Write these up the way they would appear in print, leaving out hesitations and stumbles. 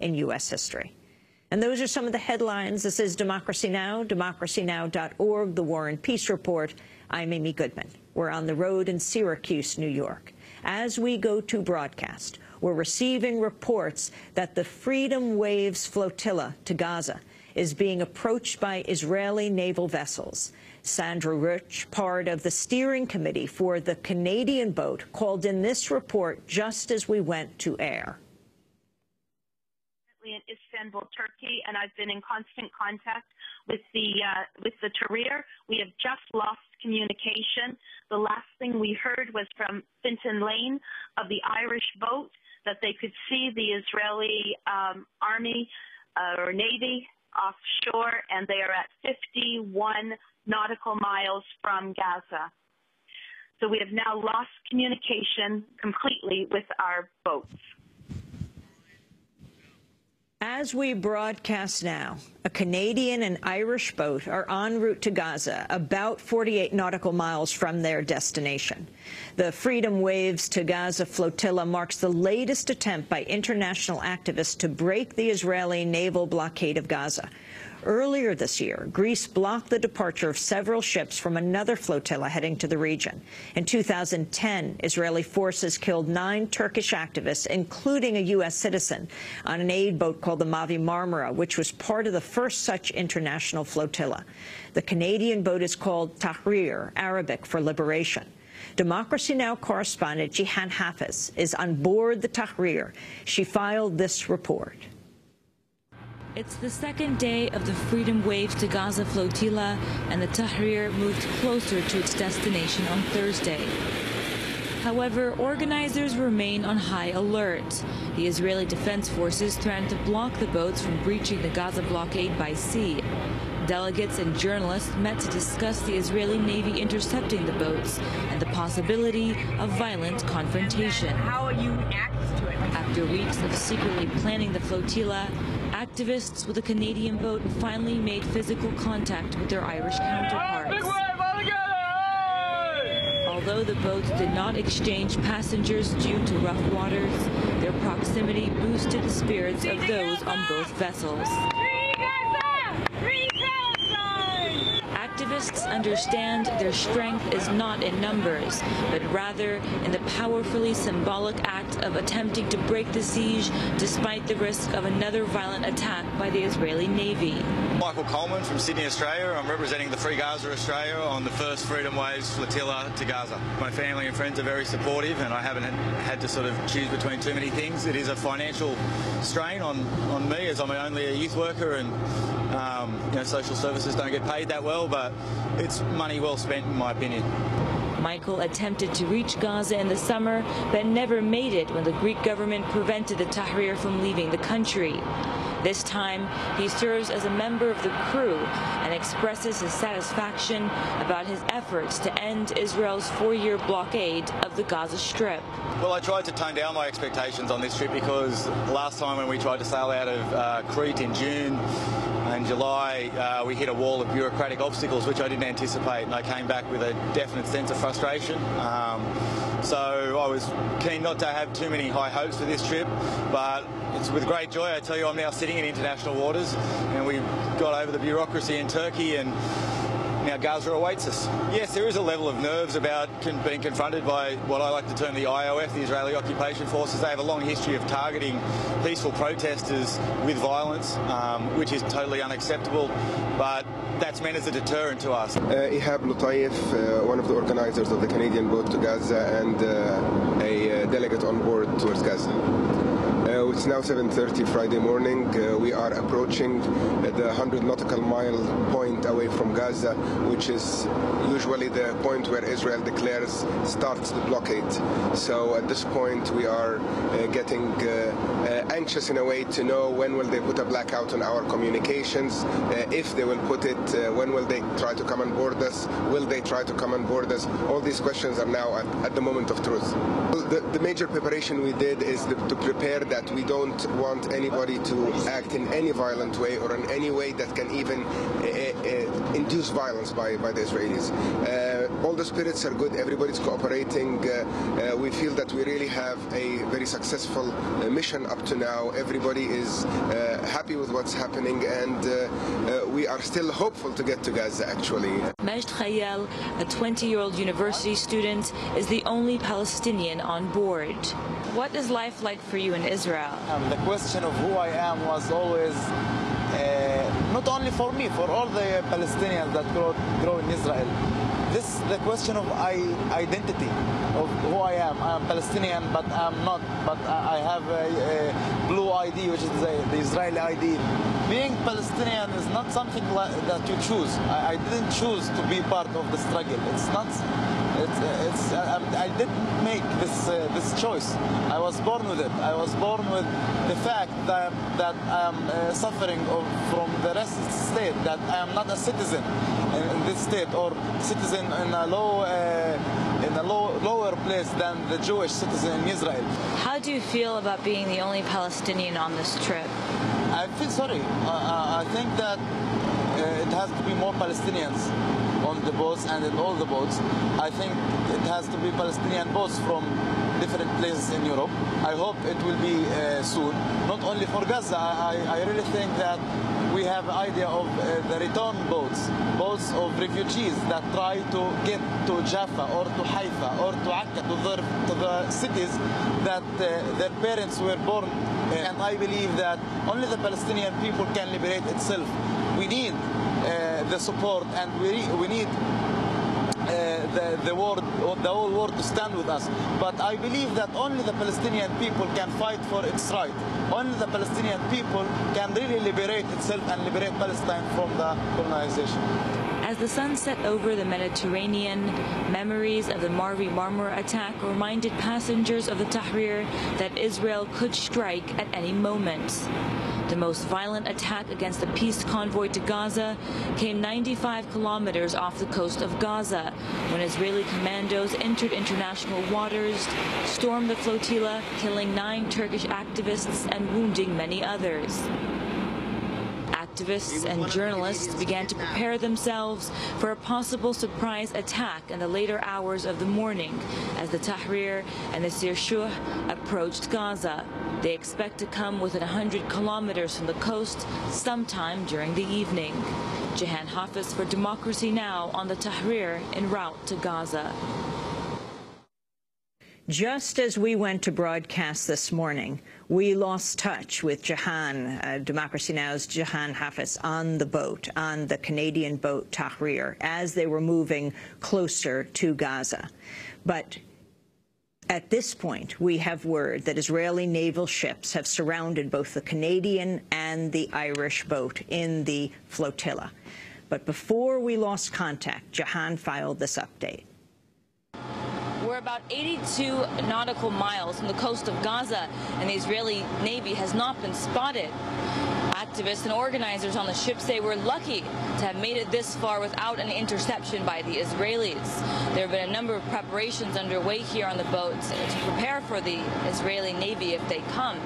in U.S. history. And those are some of the headlines. This is Democracy Now!, democracynow.org, the War and Peace Report. I'm Amy Goodman. We're on the road in Syracuse, New York. As we go to broadcast, we're receiving reports that the Freedom Waves Flotilla to Gaza is being approached by Israeli naval vessels. Sandra Rich, part of the steering committee for the Canadian boat, called in this report just as we went to air. In Istanbul, Turkey, and I've been in constant contact with the Tahrir. We have just lost communication. The last thing we heard was from Finton Lane of the Irish boat that they could see the Israeli army or navy offshore, and they are at 51 nautical miles from Gaza. So we have now lost communication completely with our boats. As we broadcast now, a Canadian and Irish boat are en route to Gaza, about 48 nautical miles from their destination. The Freedom Waves to Gaza flotilla marks the latest attempt by international activists to break the Israeli naval blockade of Gaza. Earlier this year, Greece blocked the departure of several ships from another flotilla heading to the region. In 2010, Israeli forces killed 9 Turkish activists, including a U.S. citizen, on an aid boat called the Mavi Marmara, which was part of the first such international flotilla. The Canadian boat is called Tahrir, Arabic for liberation. Democracy Now! Correspondent Jihan Hafiz is on board the Tahrir. She filed this report. It's the second day of the Freedom Waves to Gaza flotilla, and the Tahrir moved closer to its destination on Thursday. However, organizers remain on high alert. The Israeli Defense Forces threatened to block the boats from breaching the Gaza blockade by sea. Delegates and journalists met to discuss the Israeli Navy intercepting the boats and the possibility of violent confrontation. How you react to it? After weeks of secretly planning the flotilla, activists with a Canadian boat finally made physical contact with their Irish counterparts. Although the boats did not exchange passengers due to rough waters, their proximity boosted the spirits of those on both vessels. Activists understand their strength is not in numbers, but rather in the powerfully symbolic act of attempting to break the siege despite the risk of another violent attack by the Israeli Navy. Michael Coleman from Sydney, Australia. I'm representing the Free Gaza Australia on the first Freedom Waves flotilla to Gaza. My family and friends are very supportive, and I haven't had to sort of choose between too many things. It is a financial strain on me, as I'm only a youth worker, and you know, social services don't get paid that well, but it's money well spent in my opinion. Michael attempted to reach Gaza in the summer, but never made it when the Greek government prevented the Tahrir from leaving the country. This time, he serves as a member of the crew and expresses his satisfaction about his efforts to end Israel's 4-year blockade of the Gaza Strip. Well, I tried to tone down my expectations on this trip because last time when we tried to sail out of Crete in June and July, we hit a wall of bureaucratic obstacles which I didn't anticipate, and I came back with a definite sense of frustration. So I was keen not to have too many high hopes for this trip, but it's with great joy I tell you I'm now sitting in international waters, and we got over the bureaucracy in Turkey, and now Gaza awaits us. Yes, there is a level of nerves about being confronted by what I like to term the IOF, the Israeli Occupation Forces. They have a long history of targeting peaceful protesters with violence, which is totally unacceptable, but that's meant as a deterrent to us. Ihab Lutaif, one of the organizers of the Canadian boat to Gaza, and a delegate on board towards Gaza. It's now 7:30 Friday morning. We are approaching the 100 nautical mile point away from Gaza, which is usually the point where Israel starts the blockade. So at this point we are getting anxious in a way to know when will they put a blackout on our communications, if they will put it, when will they try to come on board us, will they try to come on board us. All these questions are now at the moment of truth. The major preparation we did is to prepare that we don't want anybody to act in any violent way or in any way that can even induce violence by the Israelis. All the spirits are good. Everybody's cooperating. We feel that we really have a very successful mission up to now. Everybody is happy with what's happening, and we are still hopeful to get to Gaza, actually. Majd Khayal, a 20-year-old university student, is the only Palestinian on board. What is life like for you in Israel? The question of who I am was always not only for me, for all the Palestinians that grow in Israel. This is the question of identity, of who I am. I am Palestinian, but I'm not. But I have a blue ID, which is the Israeli ID. Being Palestinian is not something that you choose. I didn't choose to be part of the struggle. It's not. I didn't make this choice. I was born with it. I was born with the fact that I am suffering from the rest of the state, that I am not a citizen in this state, or citizen in a lower place than the Jewish citizen in Israel. How do you feel about being the only Palestinian on this trip? I feel sorry. I think that it has to be more Palestinians on the boats and in all the boats. I think it has to be Palestinian boats from different places in Europe. I hope it will be soon. Not only for Gaza, I really think that we have an idea of the return boats of refugees that try to get to Jaffa or to Haifa or to Akka, to the cities that their parents were born in. And I believe that only the Palestinian people can liberate itself. We need the support, and we need the whole world to stand with us. But I believe that only the Palestinian people can fight for its right. Only the Palestinian people can really liberate itself and liberate Palestine from the colonization. As the sun set over the Mediterranean, memories of the Marvi Marmara attack reminded passengers of the Tahrir that Israel could strike at any moment. The most violent attack against the peace convoy to Gaza came 95 kilometers off the coast of Gaza when Israeli commandos entered international waters, stormed the flotilla, killing 9 Turkish activists and wounding many others. Activists and journalists began to prepare themselves for a possible surprise attack in the later hours of the morning as the Tahrir and the Sirshuh approached Gaza. They expect to come within 100 kilometers from the coast sometime during the evening. Jahan Hafiz for Democracy Now! On the Tahrir en route to Gaza. Just as we went to broadcast this morning, we lost touch with Jahan, Democracy Now!'s Jahan Hafiz, on the boat, on the Canadian boat Tahrir, as they were moving closer to Gaza. But at this point, we have word that Israeli naval ships have surrounded both the Canadian and the Irish boat in the flotilla. But before we lost contact, Jahan filed this update. We're about 82 nautical miles from the coast of Gaza, and the Israeli Navy has not been spotted. Activists and organizers on the ship say we're lucky to have made it this far without an interception by the Israelis. There have been a number of preparations underway here on the boats to prepare for the Israeli Navy if they come.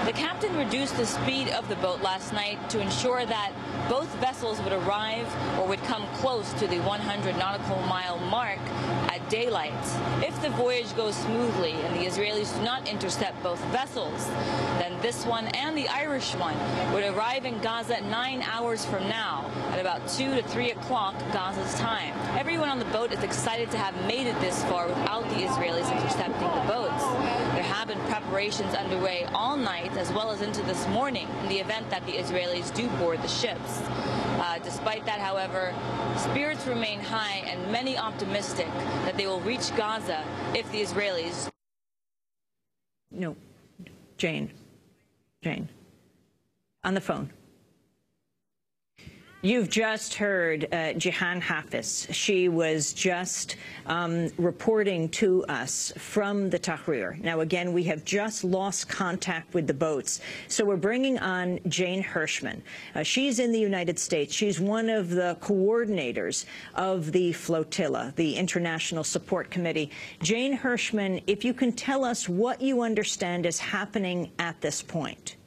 The captain reduced the speed of the boat last night to ensure that both vessels would arrive or would come close to the 100 nautical mile mark at daylight. If the voyage goes smoothly and the Israelis do not intercept both vessels, then this one and the Irish one would arrive in Gaza 9 hours from now at about 2 to 3 o'clock Gaza's time. Everyone on the boat is excited to have made it this far without the Israelis intercepting the boats. There have been preparations underway all night as well as into this morning in the event that the Israelis do board the ships. Despite that, however, spirits remain high and many optimistic that they will reach Gaza if the Israelis... No, Jane, on the phone. You've just heard Jihan Hafiz. She was just reporting to us from the Tahrir. Now, again, we have just lost contact with the boats, so we're bringing on Jane Hirschman. She's in the United States. She's one of the coordinators of the Flotilla, the International Support Committee. Jane Hirschman, if you can tell us what you understand is happening at this point.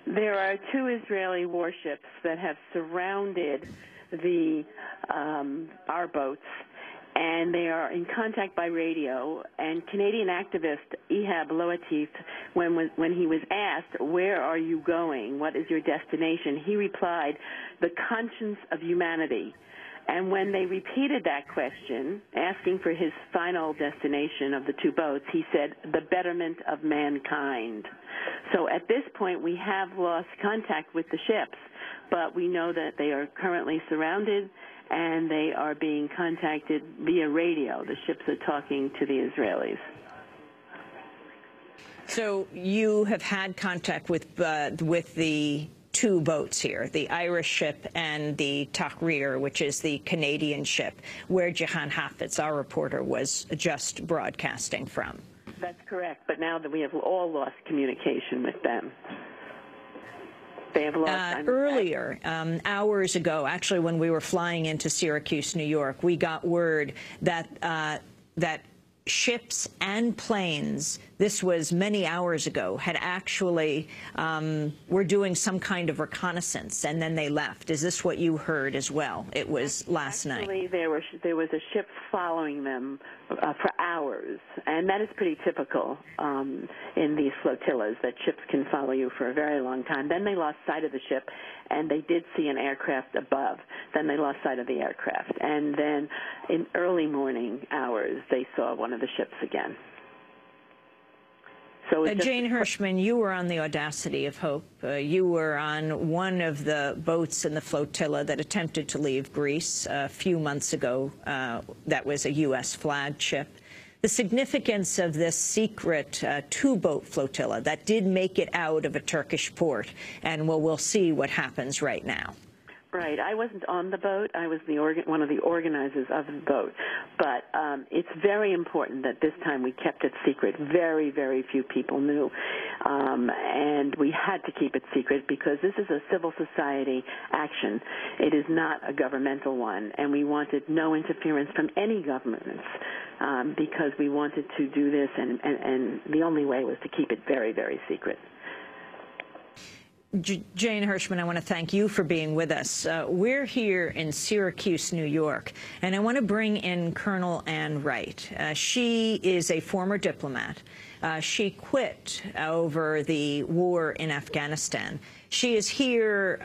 There are two Israeli warships that have surrounded our boats, and they are in contact by radio. And Canadian activist Ihab Loatif, when he was asked, "Where are you going? What is your destination?" he replied, "The conscience of humanity." And when they repeated that question, asking for his final destination of the two boats, he said, "The betterment of mankind." So at this point, we have lost contact with the ships, but we know that they are currently surrounded and they are being contacted via radio. The ships are talking to the Israelis. So you have had contact with the two boats here, the Irish ship and the Tahrir, which is the Canadian ship, where Jihan Hafiz, our reporter, was just broadcasting from. That's correct, but now that we have all lost communication with them. They have lost earlier, hours ago, actually, when we were flying into Syracuse, New York, we got word that that ships and planes, this was many hours ago, had actually were doing some kind of reconnaissance, and then they left. Is this what you heard as well? It was last night. Actually, there was a ship following them for hours, and that is pretty typical in these flotillas, that ships can follow you for a very long time. Then they lost sight of the ship, and they did see an aircraft above. Then they lost sight of the aircraft, and then in early morning hours, they saw one of the ships again. So Jane Hirschman, you were on the Audacity of Hope. You were on one of the boats in the flotilla that attempted to leave Greece a few months ago. That was a U.S. flagged ship. The significance of this secret two-boat flotilla that did make it out of a Turkish port, and we'll see what happens right now. Right. I wasn't on the boat. I was one of the organizers of the boat. But it's very important that this time we kept it secret. Very, very few people knew. And we had to keep it secret because this is a civil society action. It is not a governmental one. And we wanted no interference from any governments because we wanted to do this, and the only way was to keep it very, very secret. Jane Hirschman, I want to thank you for being with us. We're here in Syracuse, New York, and I want to bring in Colonel Ann Wright. She is a former diplomat. She quit over the war in Afghanistan. She is here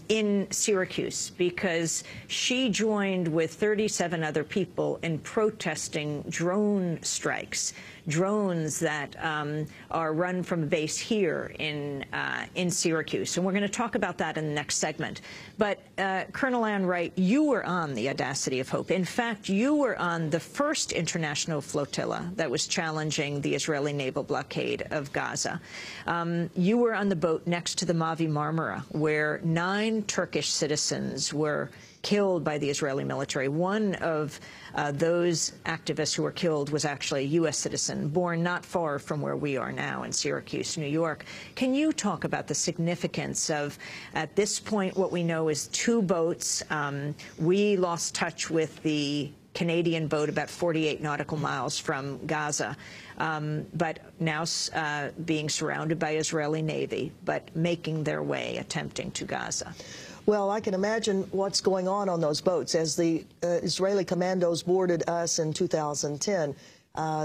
in Syracuse because she joined with 37 other people in protesting drone strikes, drones that are run from a base here in Syracuse. And we're going to talk about that in the next segment. But Colonel Ann Wright, you were on the Audacity of Hope. In fact, you were on the first international flotilla that was challenging the Israeli naval blockade of Gaza. You were on the boat next to the Mavi Marmara, where 9 Turkish citizens were killed by the Israeli military. One of those activists who were killed was actually a U.S. citizen, born not far from where we are now in Syracuse, New York. Can you talk about the significance of, at this point, what we know is 2 boats? We lost touch with the Canadian boat about 48 nautical miles from Gaza, but now being surrounded by Israeli Navy, but making their way, attempting to Gaza. Well, I can imagine what's going on those boats. As the Israeli commandos boarded us in 2010,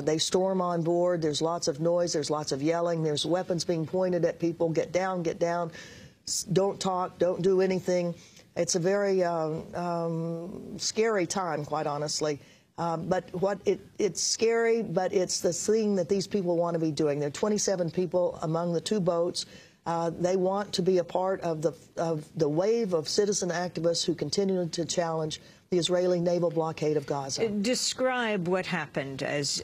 they storm on board. There's lots of noise. There's lots of yelling. There's weapons being pointed at people. Get down, don't talk, don't do anything. It's a very scary time, quite honestly. But it's scary, but it's the thing that these people want to be doing. There are 27 people among the 2 boats. They want to be a part of the wave of citizen activists who continue to challenge the Israeli naval blockade of Gaza. Describe what happened as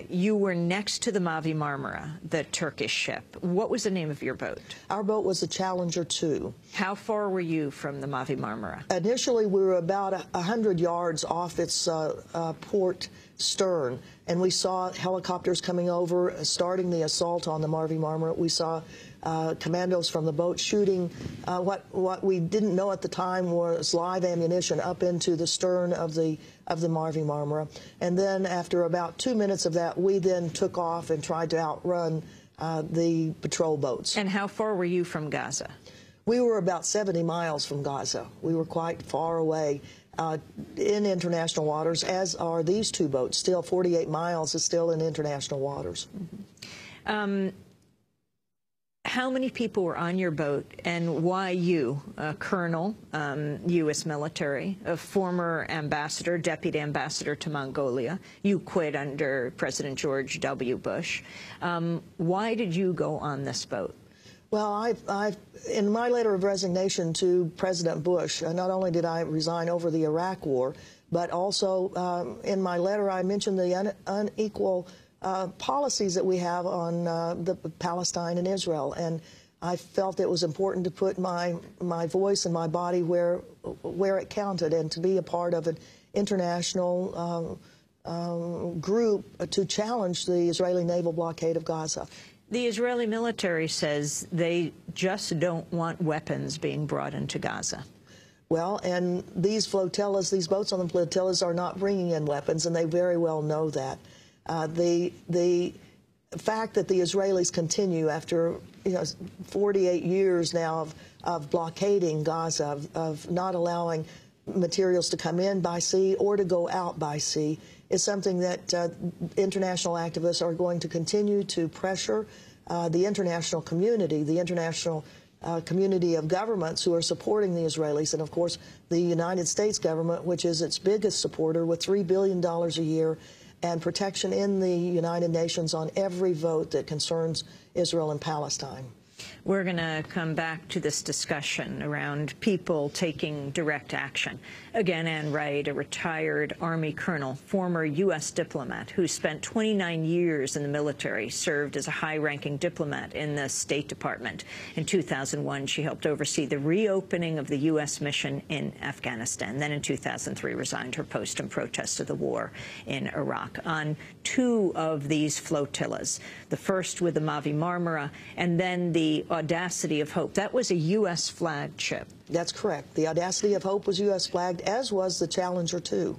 you were next to the Mavi Marmara, the Turkish ship. What was the name of your boat? Our boat was the Challenger 2. How far were you from the Mavi Marmara? Initially, we were about 100 yards off its port stern, and we saw helicopters coming over, starting the assault on the Mavi Marmara. We saw commandos from the boat shooting what we didn't know at the time was live ammunition up into the stern of the Mavi Marmara. And then after about 2 minutes of that, we then took off and tried to outrun the patrol boats. And how far were you from Gaza? We were about 70 miles from Gaza. We were quite far away in international waters, as are these two boats. Still, 48 miles is still in international waters. Mm-hmm. How many people were on your boat, and why you, a colonel, U.S. military, a former ambassador, deputy ambassador to Mongolia? You quit under President George W. Bush. Why did you go on this boat? Well, in my letter of resignation to President Bush, not only did I resign over the Iraq War, but also in my letter I mentioned the unequal policies that we have on the Palestine and Israel, and I felt it was important to put my voice and my body where it counted, and to be a part of an international group to challenge the Israeli naval blockade of Gaza. The Israeli military says they just don't want weapons being brought into Gaza. Well, and these flotillas, these boats on the flotillas are not bringing in weapons, and they very well know that. The fact that the Israelis continue after 48 years now of blockading Gaza, of not allowing materials to come in by sea or to go out by sea, is something that international activists are going to continue to pressure the international community, community of governments who are supporting the Israelis, and of course the United States government, which is its biggest supporter with $3 billion a year and protection in the United Nations on every vote that concerns Israel and Palestine. We're going to come back to this discussion around people taking direct action. Again, Ann Wright, a retired Army colonel, former U.S. diplomat who spent 29 years in the military, served as a high-ranking diplomat in the State Department. In 2001, she helped oversee the reopening of the U.S. mission in Afghanistan. Then in 2003, resigned her post in protest of the war in Iraq. On two of these flotillas, the first with the Mavi Marmara, and then the Audacity of Hope. That was a U.S. flagged ship. That's correct. The Audacity of Hope was U.S. flagged, as was the Challenger 2.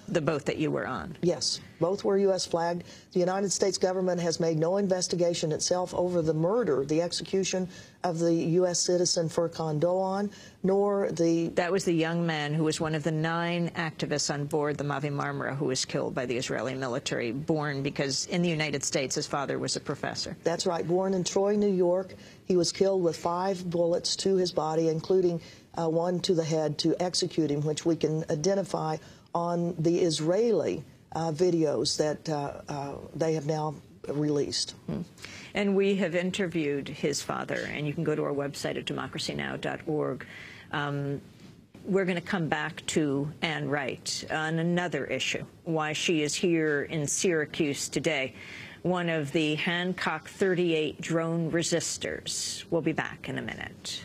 The boat that you were on? Yes. Both were U.S. flagged. The United States government has made no investigation itself over the murder, the execution of the U.S. citizen Furqan Doan, nor the... That was the young man who was one of the 9 activists on board the Mavi Marmara who was killed by the Israeli military, born because in the United States his father was a professor. That's right. Born in Troy, New York. He was killed with 5 bullets to his body, including one to the head, to execute him, which we can identify on the Israeli videos that they have now released. And we have interviewed his father, and you can go to our website at democracynow.org. We're going to come back to Ann Wright on another issue, why she is here in Syracuse today, one of the Hancock 38 drone resistors. We'll be back in a minute.